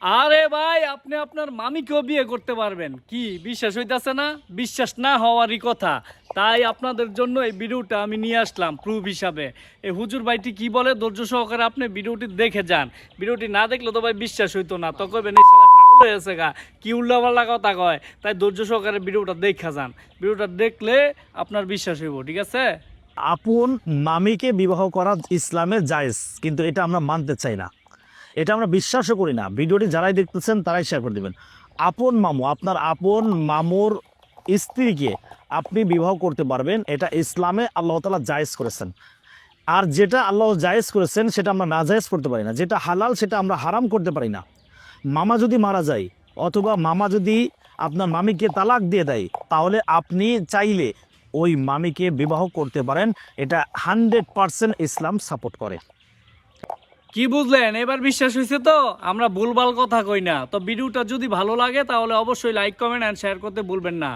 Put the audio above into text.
আরে ভাই, আপনি আপনার মামিকেও বিয়ে করতে পারবেন। কি বিশ্বাস হইতাছে না? বিশ্বাস না হওয়ারই কথা। তাই আপনাদের জন্য এই ভিডিওটা আমি নিয়ে আসলাম প্রুফ হিসাবে। এই হুজুর ভাইটি কি বলে, ধৈর্য সহকারে আপনি ভিডিওটি দেখে যান। ভিডিওটি না দেখলে তো ভাই বিশ্বাস হইতো না, তো কইবেন এই শালা পাগল হয়েছে গা, কি উল্টাপাল্টা কথা কয়। তাই ধৈর্য সহকারে ভিডিওটা দেখা যান। ভিডিওটা দেখলে আপনার বিশ্বাস হইব, ঠিক আছে? আপন মামিকে বিবাহ করা ইসলামে জায়েজ, কিন্তু এটা আমরা মানতে চাই না, এটা আমরা বিশ্বাসও করি না। ভিডিওটি যারাই দেখতেছেন তারাই শেয়ার করে দেবেন। আপন মামু, আপনার আপন মামুর স্ত্রীকে আপনি বিবাহ করতে পারবেন, এটা ইসলামে আল্লাহ তাআলা জায়েজ করেছেন। আর যেটা আল্লাহ জায়েজ করেছেন সেটা আমরা না জায়েজ করতে পারি না, যেটা হালাল সেটা আমরা হারাম করতে পারি না। মামা যদি মারা যায় অথবা মামা যদি আপনার মামিকে তালাক দিয়ে দেয়, তাহলে আপনি চাইলে ওই মামিকে বিবাহ করতে পারেন। এটা 100% ইসলাম সাপোর্ট করে। কি বুঝলেন? এবার বিশ্বাস হয়েছে তো? আমরা ভুলভাল কথা কই না। তো ভিডিওটা যদি ভালো লাগে তাহলে অবশ্যই লাইক, কমেন্ট এন্ড শেয়ার করতে ভুলবেন না।